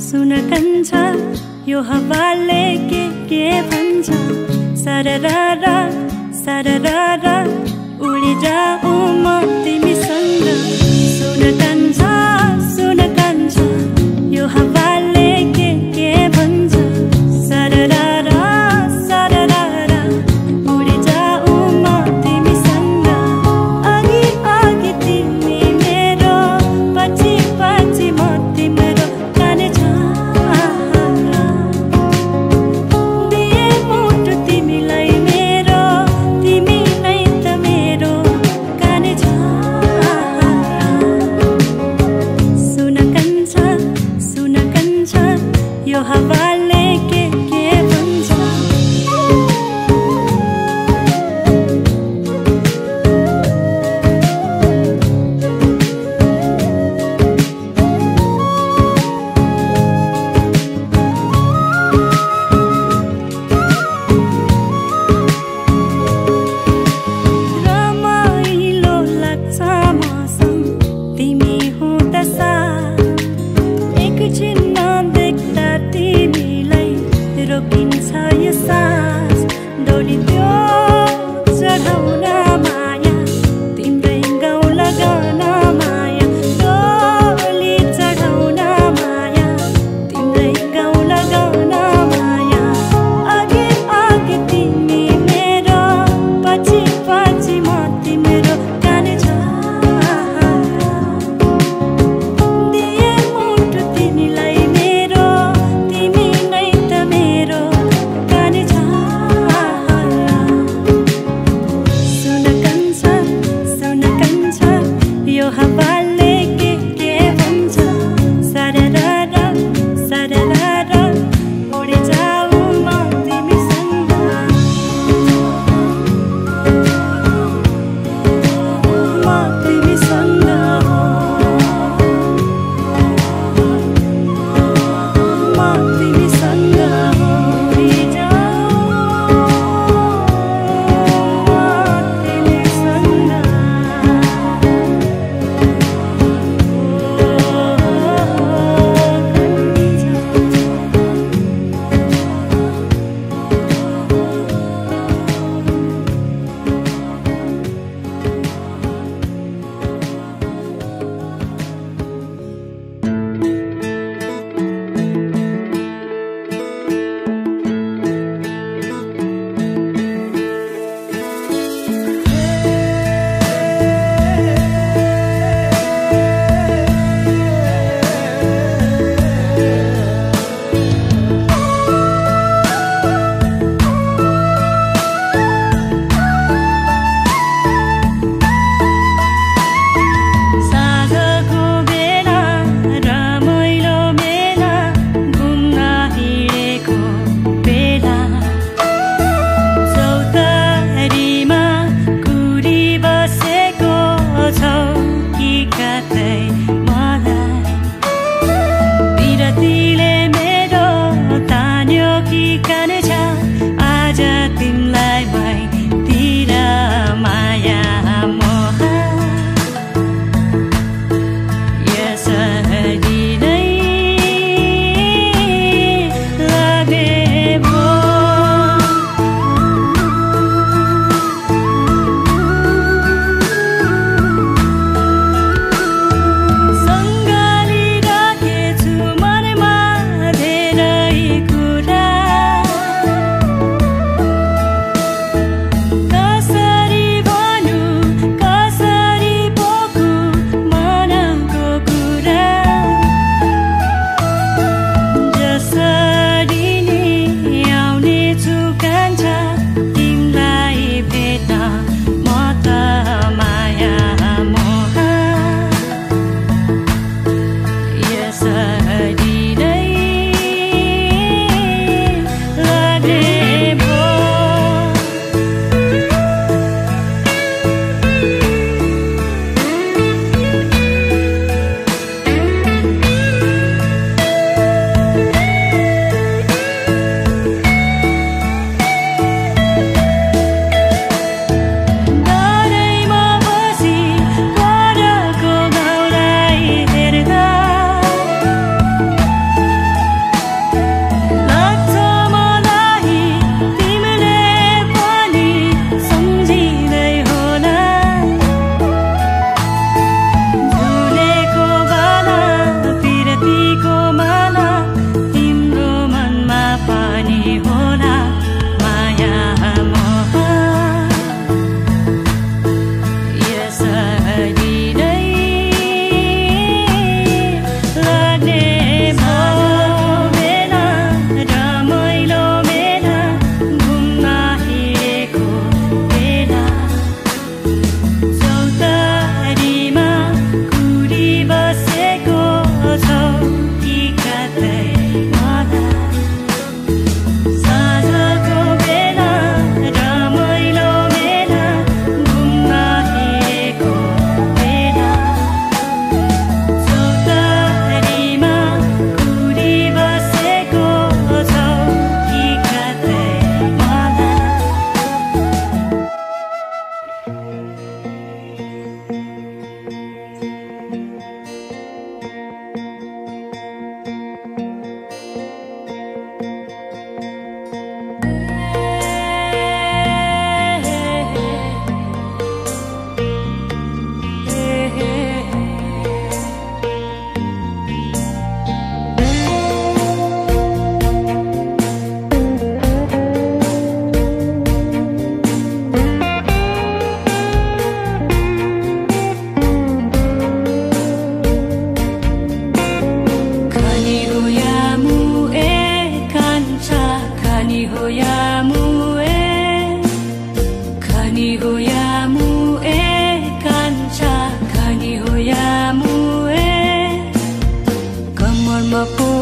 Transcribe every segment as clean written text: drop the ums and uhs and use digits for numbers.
सुन कन्छ यो हावाले के भन्छ सरररा सरररा उडी जाऊ म तिमीसँग सुन कन्छ यो हावाले के भन्छ सरररा सरररा उडी जाऊ म तिमीसँग अघि अघि तिमी मेरो पछि पछि म तिम्रो काने छ दिए मुटु तिमीलाई मेरो तिमी नै त मेरो काने छ सुन कन्छ यो हावाले के भन्छ रमाइलो लाग्छ मसँग तिमी हुँदा साथ एकछिनमा देख्दा तिमीलाई रोकिन्छ यो सास डोली त्यो चढाउन माया तिम्रै गाउँ लगाउन माया डोली चढाउन माया तिम्रै गाउँ लगाउन माया अघि अघि तिमी मेरो पछि पछि म तिम्रो काने छ दिए मुटु तिमीलाई मेरो तिमी नै त मेरो काने छ सुन कन्छ यो हावाले के भन्छ सरररा सरररा उडी जाऊ म तिमीसँग म तिमीसँग म तिमीसँग उडी जाऊ म तिमीसँग साँझको बेला रमाइलो मेला घुम्न हिँडेको बेला चौतारीमा कुरी बसेको छौ कि कतै मलाई बिरतीले मेरो तान्यो कि काने छ आज तिमीलाई भइतिर माया मोह यसरी नै लागे भो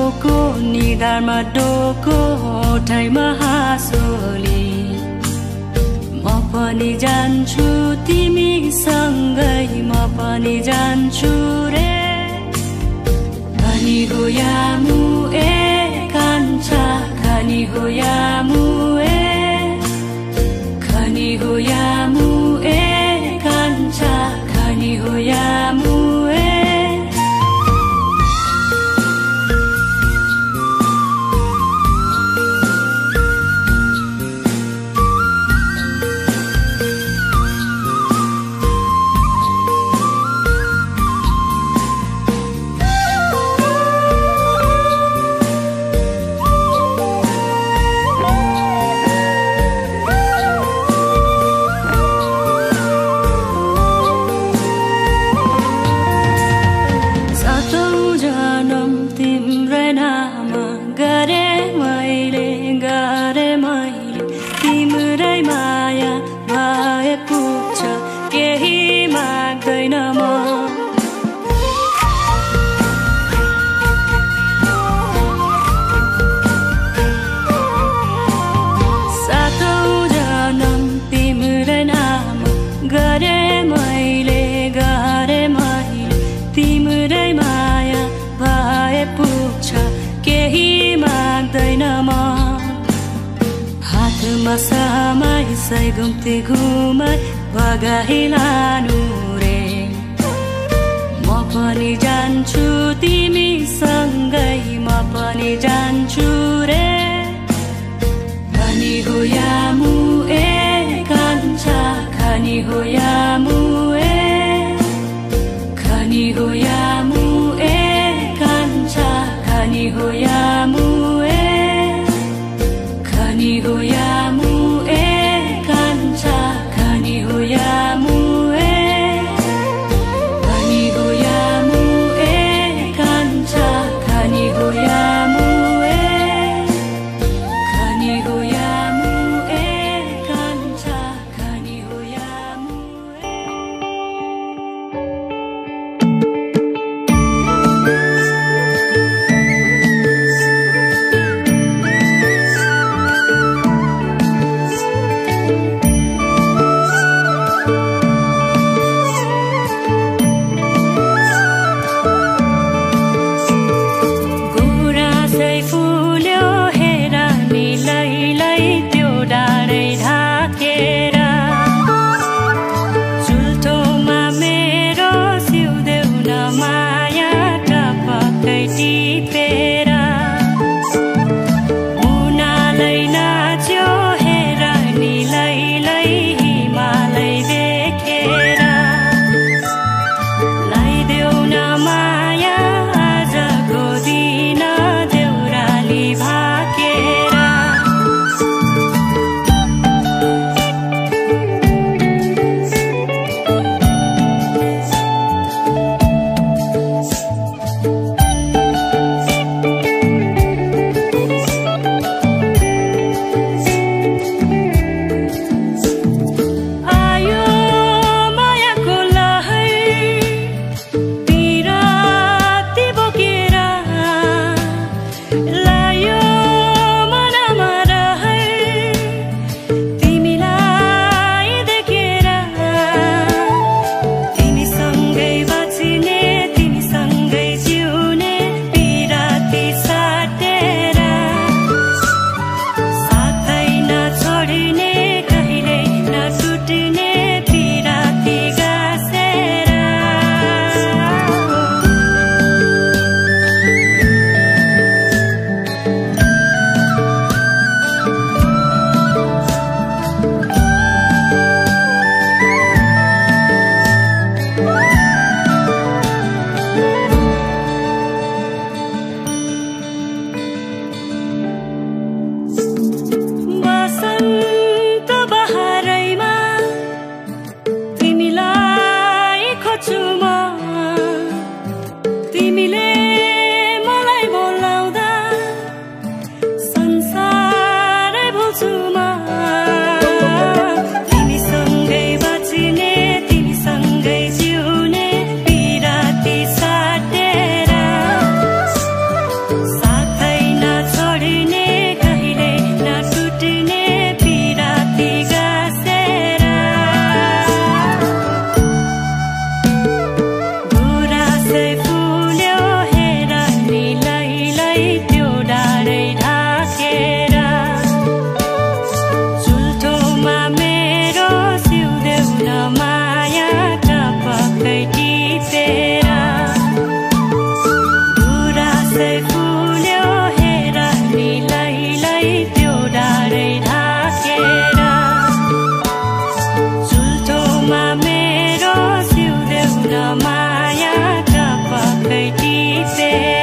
डोको निधारमा डोको ठाइमा हाँसोली म पनि जान्छु तिमी सँगै म पनि जान्छु रे खानी हो यामु ए कान्छा खानी हो यामु ए खानी हो यामु ए कान्छा खानी हो यामु ए Masai gumti gumai bagahi lanu re म पनि जान्छु तिमी सँगै म पनि जान्छु रे खानी हो यामु ए कान्छा खानी हो यामु ए खानी हो यामु ए कान्छा खानी हो यामु ए खानी हो यामु मायाका पखै टिपे